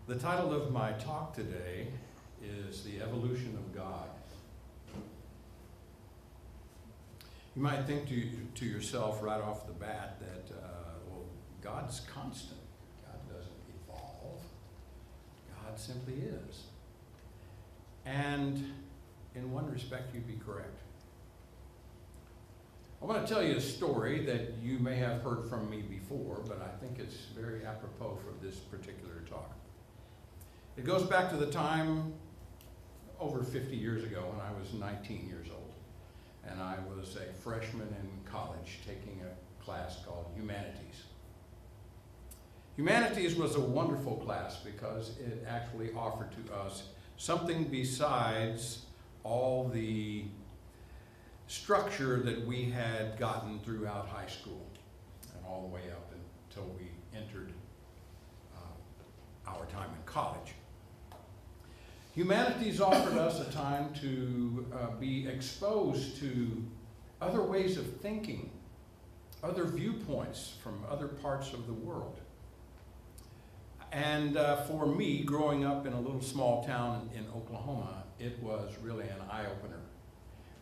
The title of my talk today is The Evolution of God. You might think to yourself right off the bat that, well, God's constant. God doesn't evolve. God simply is. And in one respect, you'd be correct. I want to tell you a story that you may have heard from me before, but I think it's very apropos for this particular talk. It goes back to the time over 50 years ago when I was 19 years old. And I was a freshman in college taking a class called Humanities. Humanities was a wonderful class because it actually offered to us something besides all the structure that we had gotten throughout high school and all the way up until we entered our time in college. Humanities offered us a time to be exposed to other ways of thinking, other viewpoints from other parts of the world. And for me, growing up in a little small town in Oklahoma, it was really an eye-opener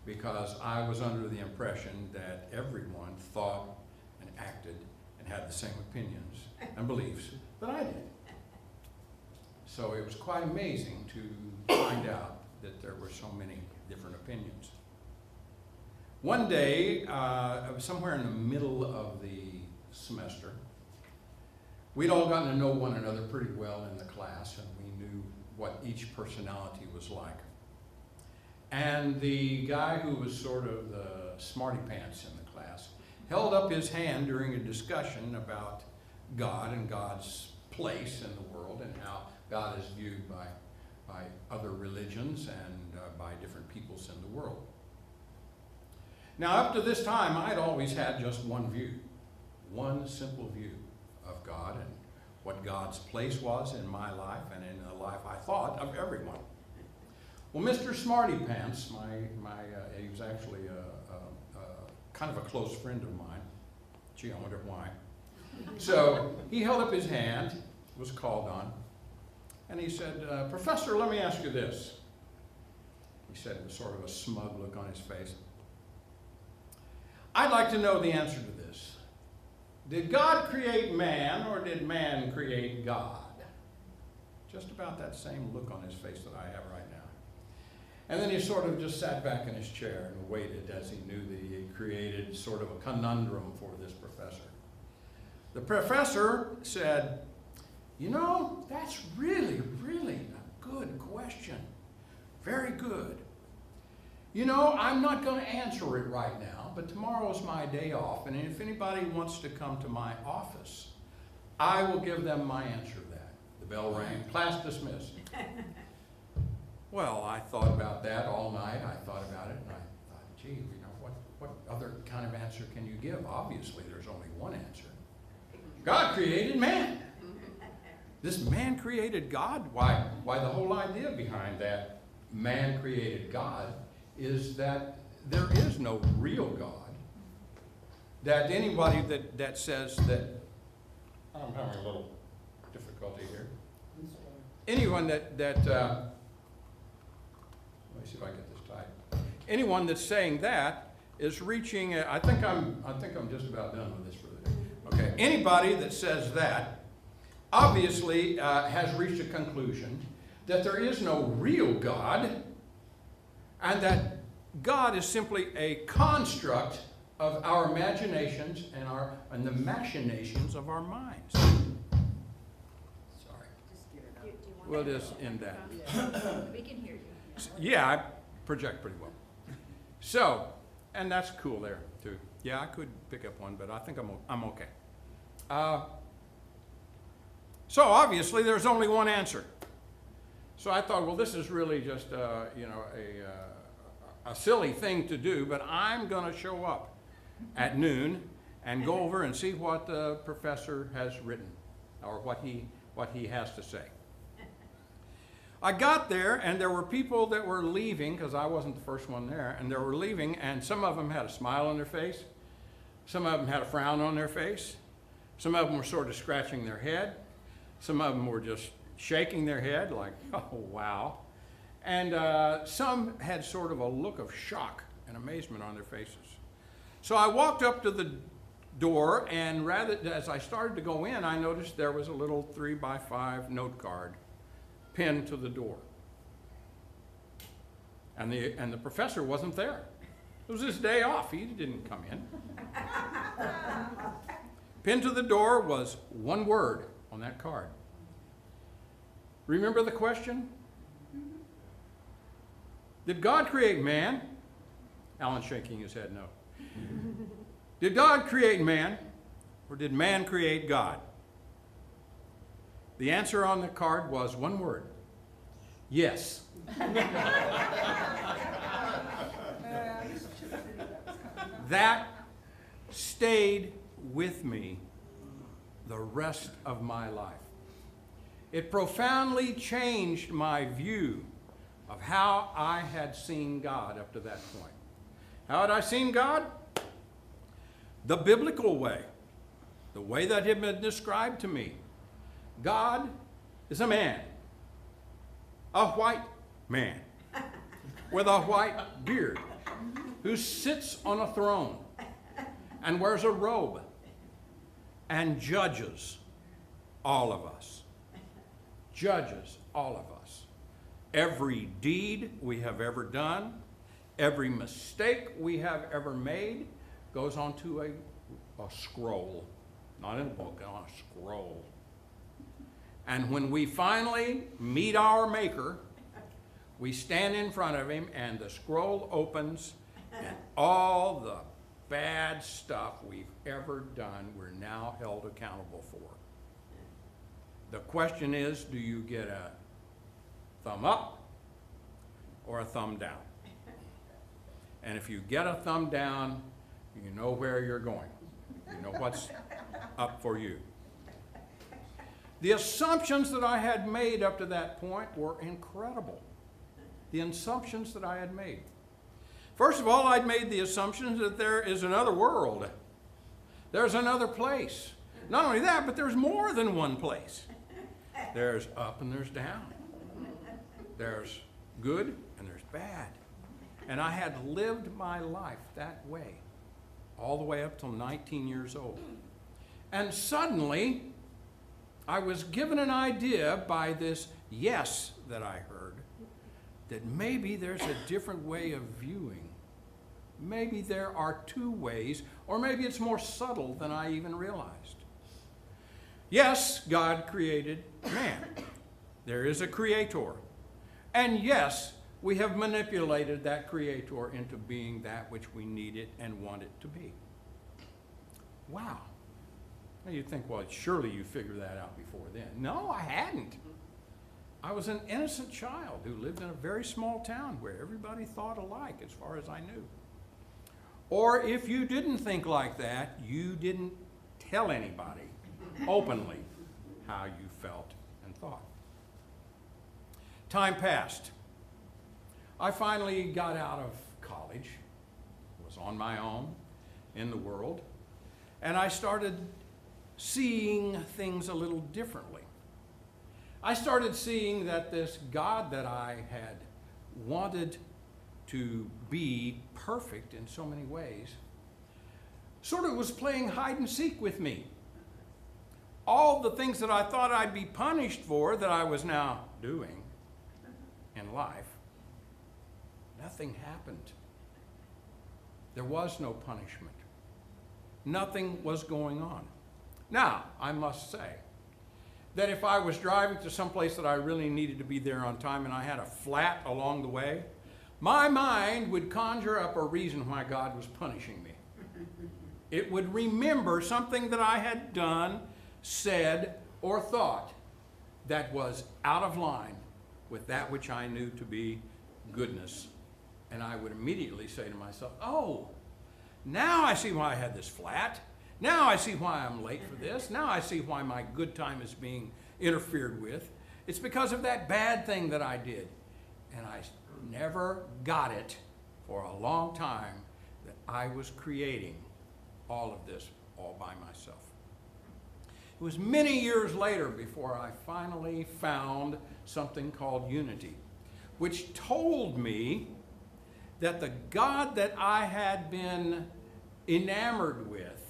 because I was under the impression that everyone thought and acted and had the same opinions and beliefs that I did. So it was quite amazing to find out that there were so many different opinions. One day, somewhere in the middle of the semester, we'd all gotten to know one another pretty well in the class, and we knew what each personality was like. And the guy who was sort of the smarty pants in the class held up his hand during a discussion about God and God's place in the world and how God is viewed by other religions and by different peoples in the world. Now, up to this time, I'd always had just one view, one simple view of God and what God's place was in my life and in the life I thought of everyone. Well, Mr. Smarty Pants, he was actually kind of a close friend of mine. Gee, I wonder why. So he held up his hand, was called on, and he said, "Professor, let me ask you this." He said with sort of a smug look on his face. "I'd like to know the answer to this. Did God create man or did man create God?" Just about that same look on his face that I have right now. And then he sort of just sat back in his chair and waited as he knew that he had created sort of a conundrum for this professor. The professor said, "You know, that's really, really a good question. Very good. You know, I'm not going to answer it right now, but tomorrow's my day off, and if anybody wants to come to my office, I will give them my answer to that." The bell rang. Class dismissed. Well, I thought about that all night. I thought about it, and I thought, gee, you know, what other kind of answer can you give? Obviously, there's only one answer. God created man. This man created God? Why, the whole idea behind that man created God is that there is no real God. That anybody that says that, I'm having a little difficulty here. Anyone that let me see if I get this tight. Anyone that's saying that is reaching, I think I'm just about done with this for the day. Okay, anybody that says that obviously has reached a conclusion that there is no real God and that God is simply a construct of our imaginations and the machinations of our minds. Sorry. Just give it up. We'll just end that. We can hear you. Yeah, I project pretty well. So, and that's cool there too. Yeah, I could pick up one, but I think I'm okay. So obviously there's only one answer. So I thought, well, this is really just a silly thing to do, but I'm going to show up at noon and go over and see what the professor has written or what he has to say. I got there, and there were people that were leaving, because I wasn't the first one there, and they were leaving, and some of them had a smile on their face, some of them had a frown on their face, some of them were sort of scratching their head, some of them were just shaking their head like, oh, wow. And some had sort of a look of shock and amazement on their faces. So I walked up to the door, and as I started to go in, I noticed there was a little 3x5 note card pinned to the door. And the professor wasn't there. It was his day off. He didn't come in. Pinned to the door was one word on that card. Remember the question? Did God create man? Alan's shaking his head no. Did God create man, or did man create God? The answer on the card was one word. Yes. That stayed with me the rest of my life. It profoundly changed my view of how I had seen God up to that point. How had I seen God? The biblical way, the way that had been described to me. God is a man, a white man with a white beard, who sits on a throne and wears a robe and judges all of us. Judges all of us. Every deed we have ever done, every mistake we have ever made goes onto a scroll. Not in a book, on a scroll. And when we finally meet our Maker, we stand in front of him and the scroll opens and all the bad stuff we've ever done, we're now held accountable for. The question is, do you get a thumb up or a thumb down? And if you get a thumb down, you know where you're going. You know what's up for you. The assumptions that I had made up to that point were incredible. The assumptions that I had made. First of all, I'd made the assumption that there is another world. There's another place. Not only that, but there's more than one place. There's up and there's down. There's good and there's bad. And I had lived my life that way, all the way up till 19 years old. And suddenly, I was given an idea by this yes that I heard, that maybe there's a different way of viewing. Maybe there are two ways, or maybe it's more subtle than I even realized. Yes, God created man. There is a creator. And yes, we have manipulated that creator into being that which we need it and want it to be. Wow. Now you'd think, well, surely you figured that out before then. No, I hadn't. I was an innocent child who lived in a very small town where everybody thought alike as far as I knew. Or if you didn't think like that, you didn't tell anybody openly how you felt and thought. Time passed. I finally got out of college, was on my own in the world, and I started seeing things a little differently. I started seeing that this God that I had wanted to be perfect in so many ways sort of was playing hide and seek with me. All the things that I thought I'd be punished for that I was now doing in life, nothing happened. There was no punishment. Nothing was going on. Now, I must say that if I was driving to some place that I really needed to be there on time and I had a flat along the way, my mind would conjure up a reason why God was punishing me. It would remember something that I had done, said, or thought that was out of line with that which I knew to be goodness. And I would immediately say to myself, oh, now I see why I had this flat. Now I see why I'm late for this. Now I see why my good time is being interfered with. It's because of that bad thing that I did. And I never got it for a long time that I was creating all of this all by myself. It was many years later before I finally found something called unity, which told me that the God that I had been enamored with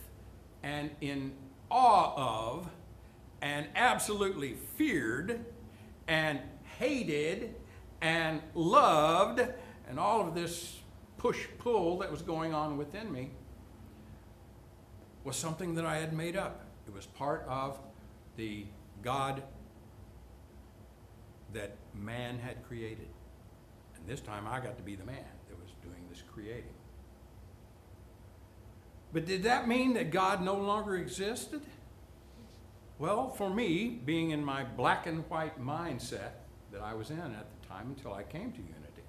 and in awe of and absolutely feared and hated and loved and all of this push-pull that was going on within me was something that I had made up. It was part of the God that man had created. And this time I got to be the man that was doing this creating. But did that mean that God no longer existed? Well, for me, being in my black and white mindset that I was in at the time until I came to unity,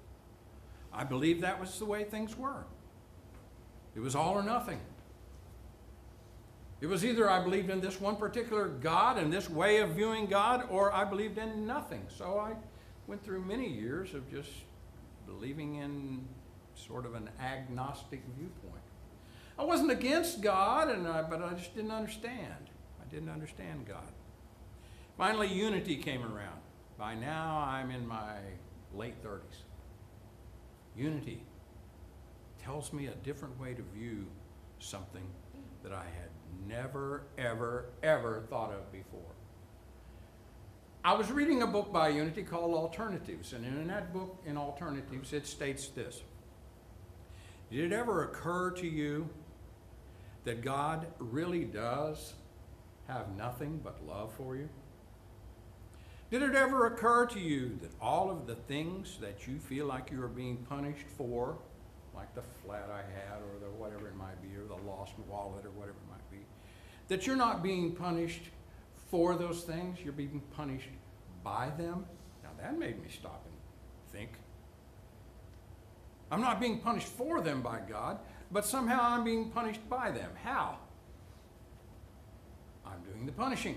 I believed that was the way things were. It was all or nothing. It was either I believed in this one particular God and this way of viewing God, or I believed in nothing. So I went through many years of just believing in sort of an agnostic viewpoint. I wasn't against God, but I just didn't understand. I didn't understand God. Finally, unity came around. By now, I'm in my late 30s. Unity tells me a different way to view something that I had never, ever, ever thought of before. I was reading a book by Unity called Alternatives, and in that book, in Alternatives, it states this: did it ever occur to you that God really does have nothing but love for you? Did it ever occur to you that all of the things that you feel like you are being punished for, like the flat I had or the whatever it might be, or the lost wallet or whatever it might be, that you're not being punished for those things, you're being punished by them? Now that made me stop and think. I'm not being punished for them by God, but somehow I'm being punished by them. How? I'm doing the punishing.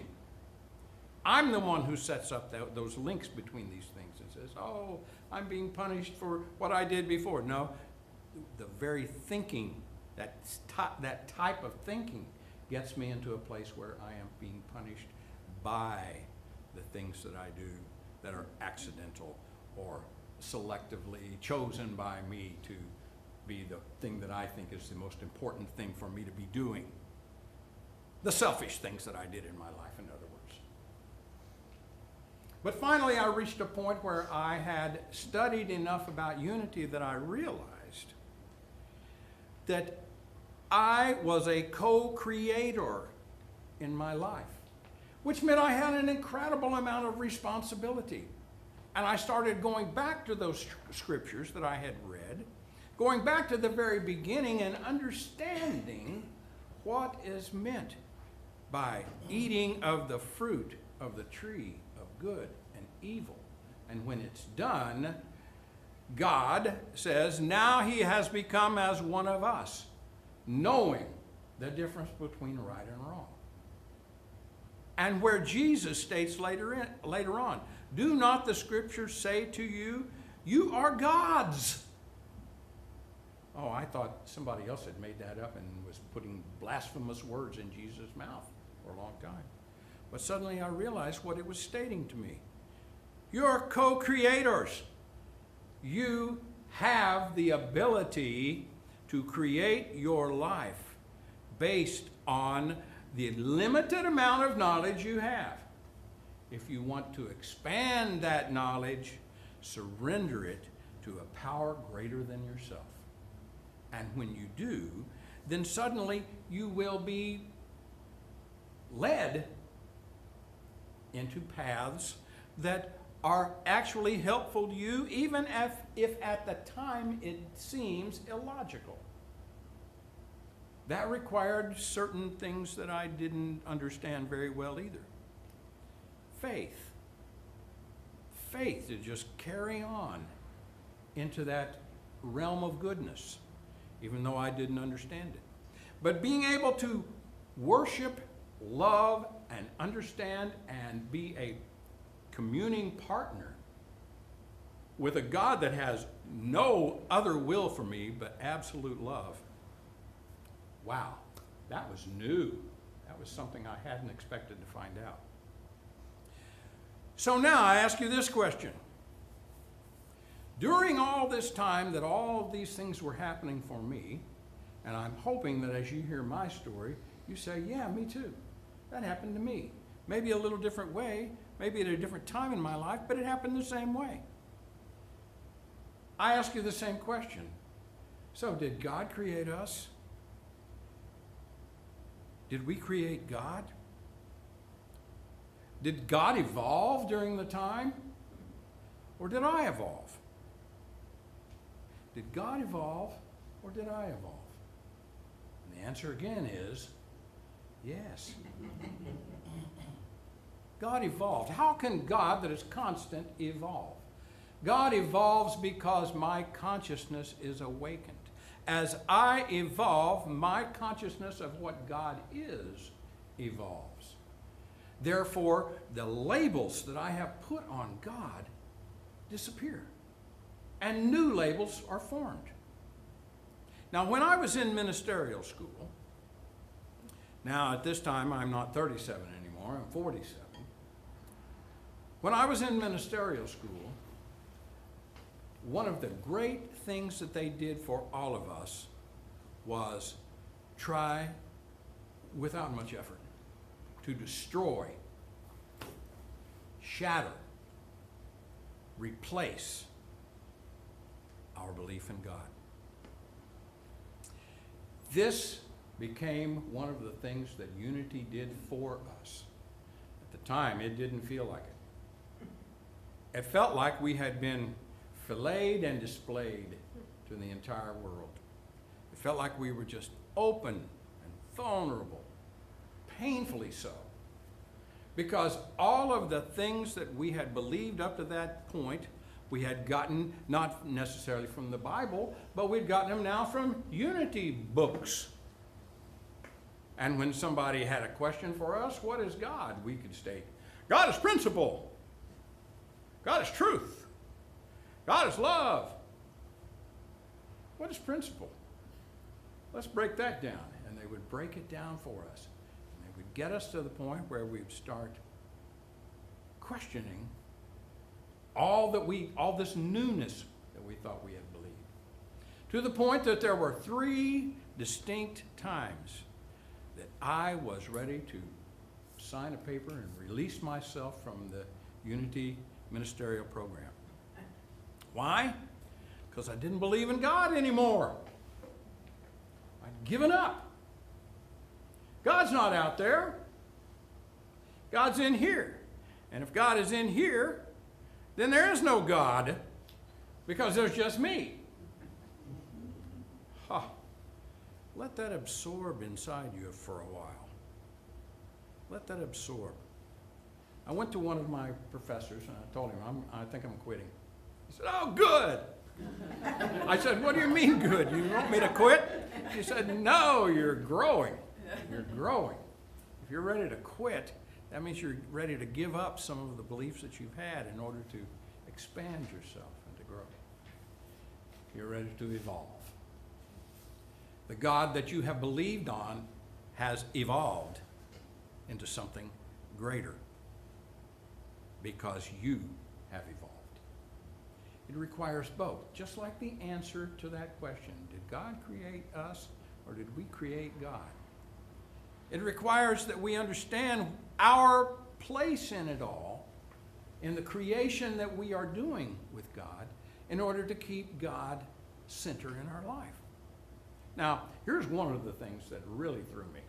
I'm the one who sets up those links between these things and says, oh, I'm being punished for what I did before. No, the very thinking, that type of thinking gets me into a place where I am being punished by the things that I do that are accidental or selectively chosen by me to be the thing that I think is the most important thing for me to be doing. The selfish things that I did in my life, in other words. But finally, I reached a point where I had studied enough about unity that I realized that I was a co-creator in my life, which meant I had an incredible amount of responsibility. And I started going back to those scriptures that I had read, going back to the very beginning and understanding what is meant by eating of the fruit of the tree of good and evil. And when it's done, God says, now he has become as one of us, knowing the difference between right and wrong. And where Jesus states later on, do not the scriptures say to you, you are gods? Oh, I thought somebody else had made that up and was putting blasphemous words in Jesus' mouth for a long time. But suddenly I realized what it was stating to me. You're co-creators. You have the ability to create your life based on the limited amount of knowledge you have. If you want to expand that knowledge, surrender it to a power greater than yourself. And when you do, then suddenly you will be led into paths that are actually helpful to you, even if at the time it seems illogical. That required certain things that I didn't understand very well either. Faith. Faith to just carry on into that realm of goodness, even though I didn't understand it. But being able to worship, love, and understand and be a communing partner with a God that has no other will for me but absolute love. Wow, that was new. That was something I hadn't expected to find out. So now I ask you this question. During all this time that all of these things were happening for me, and I'm hoping that as you hear my story, you say, yeah, me too. That happened to me. Maybe a little different way, maybe at a different time in my life, but it happened the same way. I ask you the same question. So did God create us? Did we create God? Did God evolve during the time? Or did I evolve? Did God evolve or did I evolve? And the answer again is yes. God evolved. How can God that is constant evolve? God evolves because my consciousness is awakened. As I evolve, my consciousness of what God is evolves. Therefore, the labels that I have put on God disappear, and new labels are formed. Now, when I was in ministerial school, now at this time I'm not 37 anymore, I'm 47. When I was in ministerial school, one of the great things that they did for all of us was try, without much effort, to destroy, shatter, replace our belief in God. This became one of the things that Unity did for us. At the time, it didn't feel like it. It felt like we had been filleted and displayed to the entire world. It felt like we were just open and vulnerable, painfully so. Because all of the things that we had believed up to that point, we had gotten not necessarily from the Bible, but we'd gotten them now from Unity books. And when somebody had a question for us, what is God? We could state, God is principle. God is truth. God is love. What is principle? Let's break that down. And they would break it down for us. And they would get us to the point where we'd start questioning all this newness that we thought we had believed. To the point that there were 3 distinct times that I was ready to sign a paper and release myself from the Unity ministerial program. Why? Because I didn't believe in God anymore. I'd given up. God's not out there. God's in here. And if God is in here, then there is no God, because there's just me. Let that absorb inside you for a while. Let that absorb. I went to one of my professors and I told him, I think I'm quitting. He said, oh, good. I said, what do you mean good? You want me to quit? He said, no, you're growing. You're growing. If you're ready to quit, that means you're ready to give up some of the beliefs that you've had in order to expand yourself and to grow. You're ready to evolve. The God that you have believed on has evolved into something greater because you have evolved. It requires both, just like the answer to that question. Did God create us or did we create God? It requires that we understand our place in it all, in the creation that we are doing with God, in order to keep God center in our life. Now, here's one of the things that really threw me.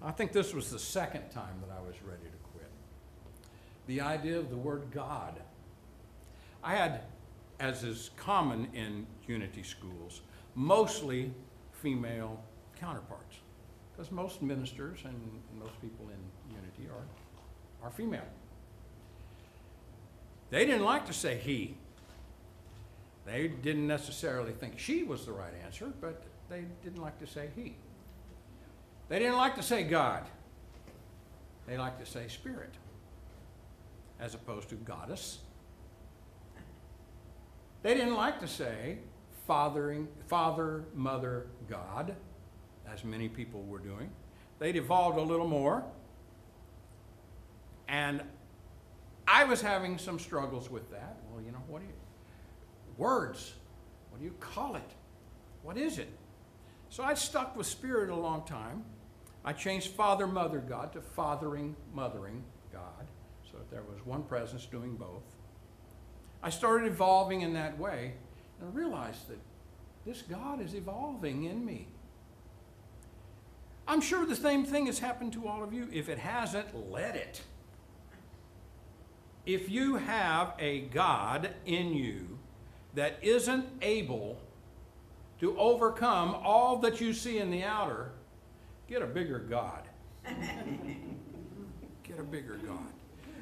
I think this was the second time that I was ready to quit. The idea of the word God. I had, as is common in Unity schools, mostly female counterparts, because most ministers and most people in Unity are female. They didn't like to say he. They didn't necessarily think she was the right answer, but they didn't like to say he. They didn't like to say God. They liked to say spirit, as opposed to goddess. They didn't like to say Father, Mother, God, as many people were doing. They'd evolved a little more. And I was having some struggles with that. Well, you know, words, what do you call it? What is it? So I stuck with Spirit a long time. I changed Father, Mother, God to Fathering, Mothering, God, so that there was one presence doing both. I started evolving in that way, and I realized that this God is evolving in me. I'm sure the same thing has happened to all of you. If it hasn't, let it. If you have a God in you that isn't able to overcome all that you see in the outer, get a bigger God. Get a bigger God.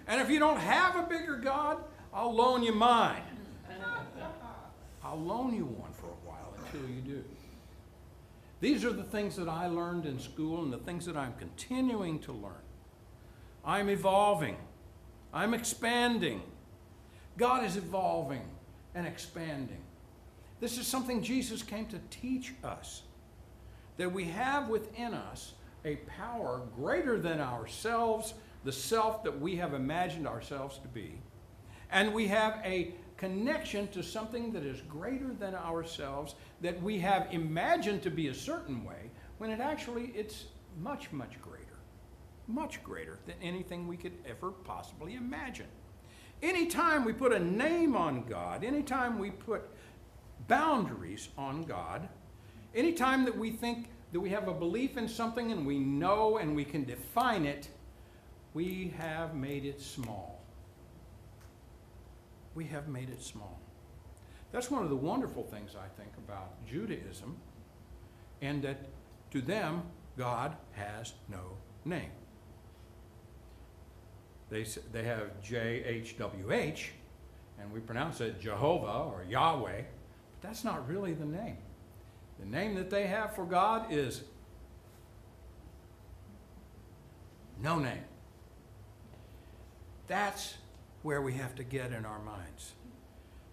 And if you don't have a bigger God, I'll loan you mine. I'll loan you one for a while until you do. These are the things that I learned in school and the things that I'm continuing to learn. I'm evolving. I'm expanding. God is evolving and expanding. This is something Jesus came to teach us, that we have within us a power greater than ourselves, the self that we have imagined ourselves to be, and we have a connection to something that is greater than ourselves that we have imagined to be a certain way, when it's much, much greater than anything we could ever possibly imagine. Anytime we put a name on God, anytime we put boundaries on God, anytime that we think that we have a belief in something and we know and we can define it, we have made it small. We have made it small. That's one of the wonderful things, I think, about Judaism, and that to them, God has no name. They have J-H-W-H, and we pronounce it Jehovah or Yahweh, but that's not really the name. The name that they have for God is no name. That's where we have to get in our minds.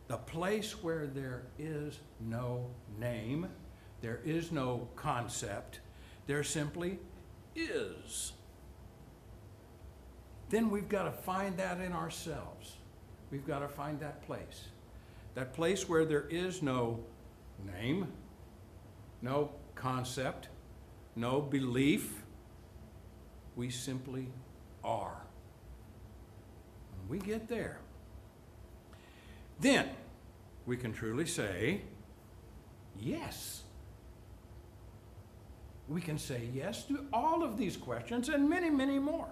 The place where there is no name, there is no concept, there simply is. Then we've got to find that in ourselves. We've got to find that place where there is no name, no concept, no belief. We simply are. When we get there, then we can truly say yes. We can say yes to all of these questions and many, many more.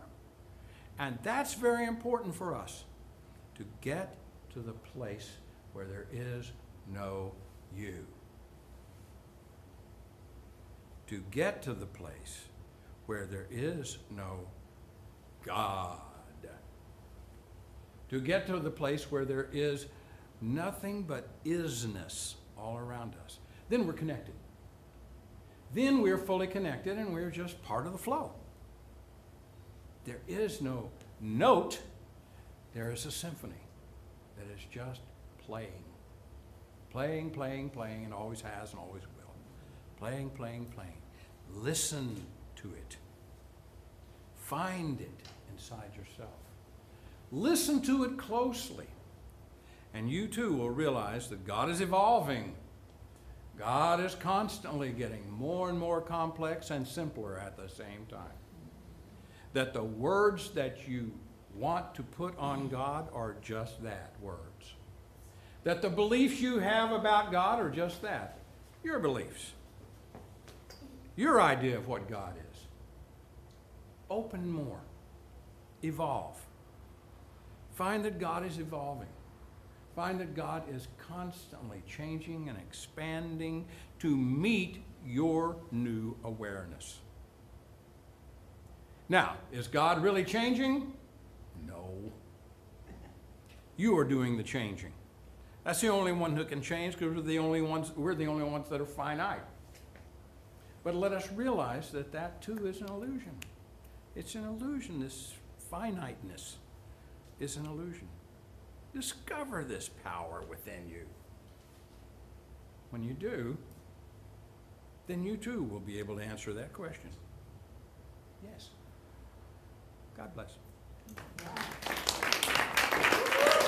And that's very important for us, to get to the place where there is no you. To get to the place where there is no God. To get to the place where there is nothing but isness all around us. Then we're connected. Then we're fully connected and we're just part of the flow. There is no note, there is a symphony that is just playing. Playing, playing, playing, and always has and always will. Playing, playing, playing. Listen to it. Find it inside yourself. Listen to it closely. And you too will realize that God is evolving. God is constantly getting more and more complex and simpler at the same time. That the words that you want to put on God are just that, words. That the beliefs you have about God are just that, your beliefs. Your idea of what God is. Open more. Evolve. Find that God is evolving. Find that God is constantly changing and expanding to meet your new awareness. Now, is God really changing? No. You are doing the changing. That's the only one who can change, because we're the only ones that are finite. But let us realize that that too is an illusion. It's an illusion. This finiteness is an illusion. Discover this power within you. When you do, then you too will be able to answer that question. Yes. God bless.